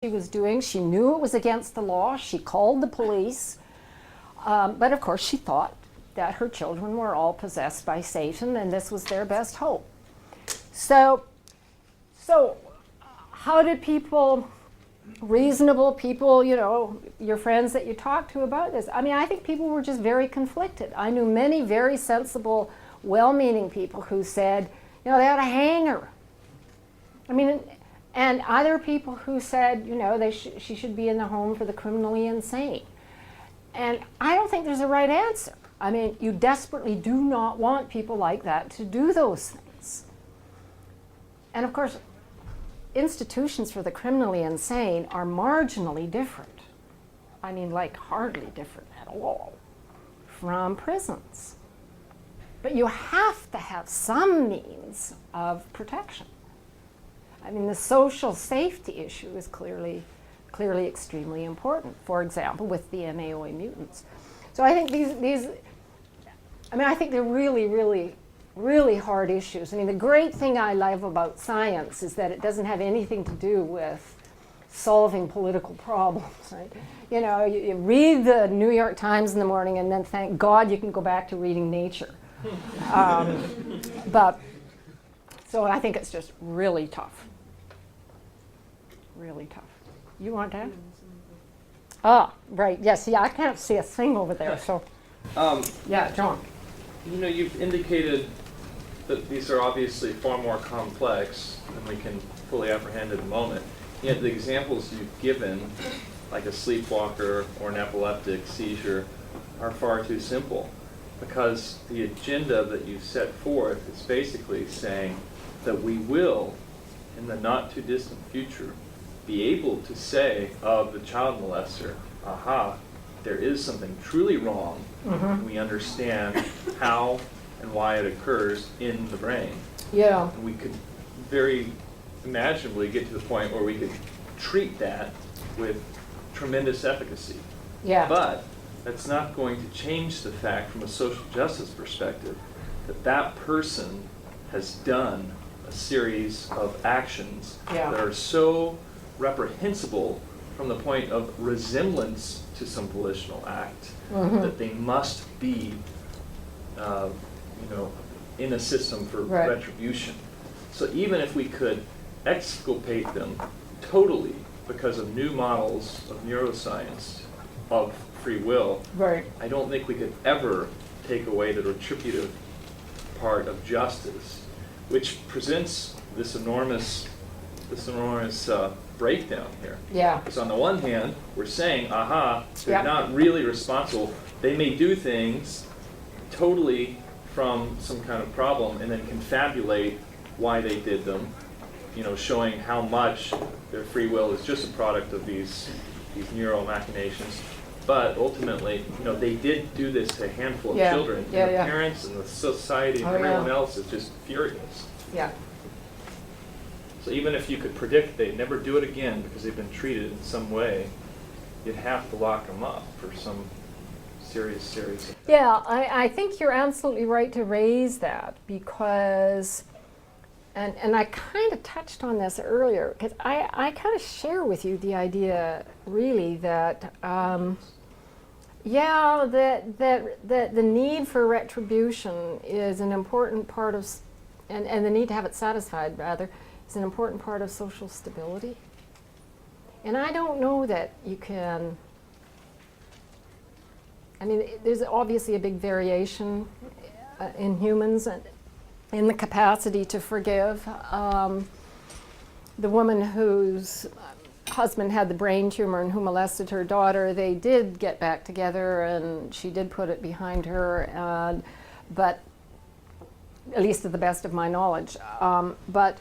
she was doing. She knew it was against the law. She called the police. But of course, she thought that her children were all possessed by Satan, and this was their best hope. So how did people, reasonable people, you know, your friends that you talked to about this? I mean, I think people were just very conflicted. I knew many very sensible, well-meaning people who said, you know, they ought to hang her. I mean, and other people who said, you know, she should be in the home for the criminally insane. And I don't think there's a right answer. I mean, you desperately do not want people like that to do those things. And of course, institutions for the criminally insane are marginally different. I mean, like hardly different at all from prisons. But you have to have some means of protection. I mean, the social safety issue is clearly extremely important. For example, with the MAOA mutants. So I think I think they're really hard issues. I mean, the great thing I love about science is that it doesn't have anything to do with solving political problems, right? You know, you read the New York Times in the morning and then thank God you can go back to reading Nature. So I think it's just really tough. Really tough. You want that? Ah, right, yes, yeah, I can't see a thing over there, so. Yeah, John. You know, you've indicated that these are obviously far more complex than we can fully apprehend at the moment. Yet the examples you've given, like a sleepwalker or an epileptic seizure, are far too simple. Because the agenda that you set forth is basically saying that we will, in the not too distant future, be able to say of the child molester, aha, there is something truly wrong. Mm-hmm. We understand how and why it occurs in the brain. Yeah. And we could very imaginably get to the point where we could treat that with tremendous efficacy. Yeah. But that's not going to change the fact from a social justice perspective that that person has done a series of actions that are so reprehensible from the point of resemblance to some volitional act, that they must be, in a system for retribution. So even if we could exculpate them totally because of new models of neuroscience of free will, I don't think we could ever take away the retributive part of justice, which presents this enormous breakdown here. Yeah. Because on the one hand, we're saying, aha, they're not really responsible. They may do things totally from some kind of problem and then confabulate why they did them, you know, showing how much their free will is just a product of these neural machinations. But ultimately, you know, they did do this to a handful of children. And the parents and the society and everyone else is just furious. Yeah. So even if you could predict they'd never do it again because they've been treated in some way, you'd have to lock them up for some serious effect. Yeah, I think you're absolutely right to raise that because, and I kind of touched on this earlier, because I kind of share with you the idea really that, that the need for retribution is an important part of, and the need to have it satisfied rather, is an important part of social stability. And I don't know that you can, I mean, there's obviously a big variation in humans and in the capacity to forgive. The woman whose husband had the brain tumor and who molested her daughter, they did get back together and she did put it behind her, but at least to the best of my knowledge. But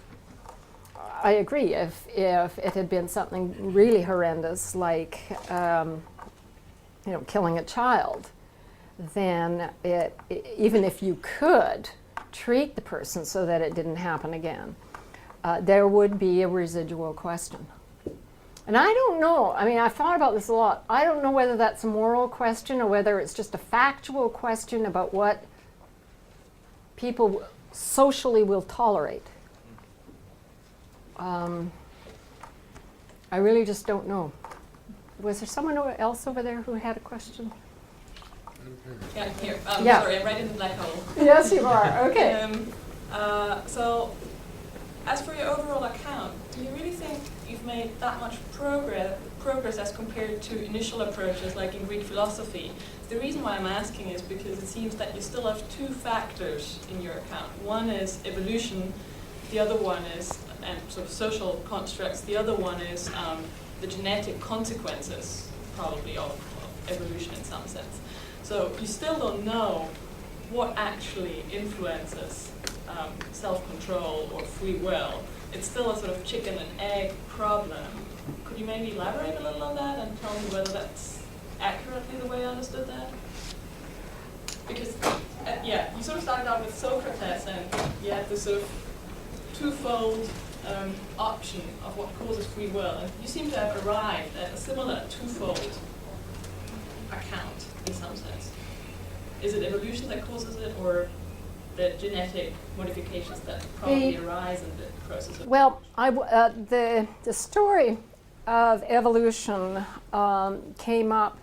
I agree, if it had been something really horrendous like killing a child, then even if you could treat the person so that it didn't happen again, there would be a residual question. And I don't know, I mean, I've thought about this a lot. I don't know whether that's a moral question or whether it's just a factual question about what people socially will tolerate. I really just don't know. Was there someone else over there who had a question? Yeah, here. Yeah. Sorry, I'm right in the black hole. Yes, you are. Okay. So, as for your overall account, do you really think you've made that much progress as compared to initial approaches like in Greek philosophy? The reason why I'm asking is because it seems that you still have two factors in your account. One is evolution, the other one is, and sort of social constructs, the other one is the genetic consequences, probably, of evolution in some sense. So you still don't know what actually influences self-control or free will. It's still a sort of chicken and egg problem. Could you maybe elaborate a little on that and tell me whether that's accurately the way I understood that? Because, you sort of started out with Socrates and you had this sort of twofold option of what causes free will. And you seem to have arrived at a similar twofold account in some sense. Is it evolution that causes it, or the genetic modifications that probably arise in the process of Well, the story of evolution came up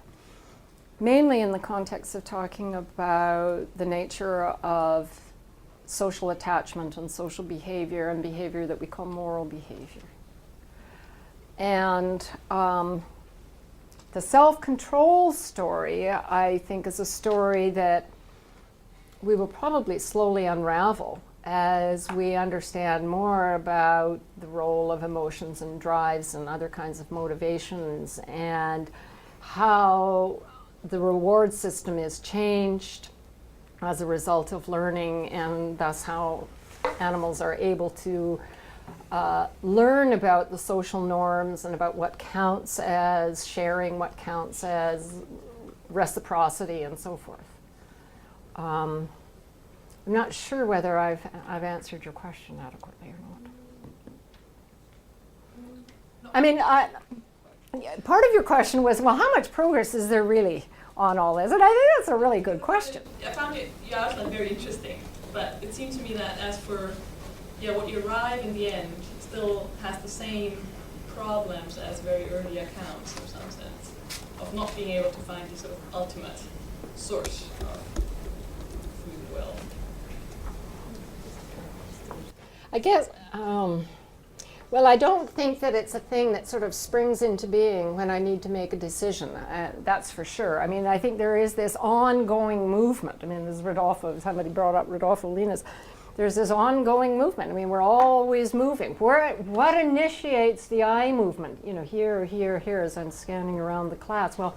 mainly in the context of talking about the nature of social attachment and social behavior and behavior that we call moral behavior. And the self-control story, I think, is a story that we will probably slowly unravel as we understand more about the role of emotions and drives and other kinds of motivations, and how the reward system is changed as a result of learning, and thus how animals are able to learn about the social norms and about what counts as sharing, what counts as reciprocity, and so forth. I'm not sure whether I've answered your question adequately or not. I mean, part of your question was, well, how much progress is there really on all this? And I think that's a really good question. I found it, very interesting, but it seems to me that as for what you arrive in the end still has the same problems as very early accounts in some sense, of not being able to find the sort of ultimate source of free will. I guess, well, I don't think that it's a thing that sort of springs into being when I need to make a decision. That's for sure. I mean, I think there is this ongoing movement. I mean, somebody brought up Rodolfo Linas. There's this ongoing movement. I mean, we're always moving. What initiates the eye movement? You know, here, here, here, as I'm scanning around the class. Well,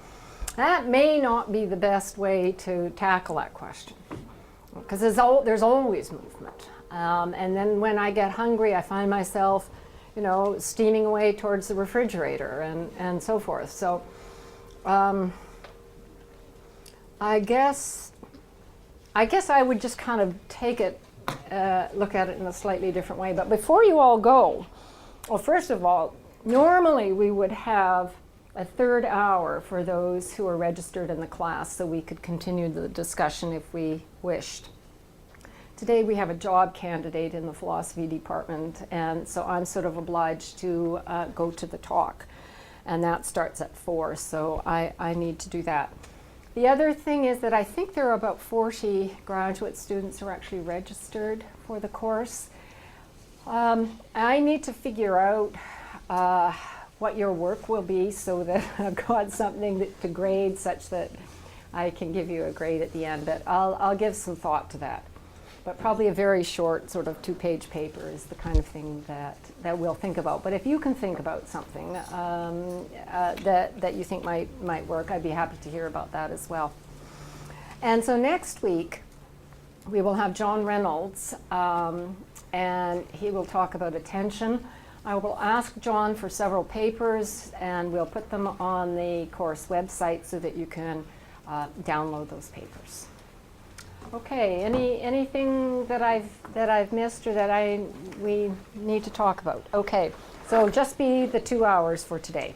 that may not be the best way to tackle that question, because there's always movement. And then when I get hungry, I find myself, you know, steaming away towards the refrigerator and so forth. So I guess I would just kind of take it, look at it in a slightly different way. But before you all go, well, first of all, normally we would have a third hour for those who are registered in the class so we could continue the discussion if we wished. Today we have a job candidate in the philosophy department, and so I'm sort of obliged to go to the talk, and that starts at 4, so I need to do that. The other thing is that I think there are about 40 graduate students who are actually registered for the course. I need to figure out what your work will be so that I've got something to grade such that I can give you a grade at the end, but I'll give some thought to that. But probably a very short sort of 2-page paper is the kind of thing that we'll think about. But if you can think about something that you think might work, I'd be happy to hear about that as well. And so next week, we will have John Reynolds, and he will talk about attention. I will ask John for several papers, and we'll put them on the course website so that you can download those papers. Okay, anything that I've missed or that we need to talk about? Okay, so just be the 2 hours for today.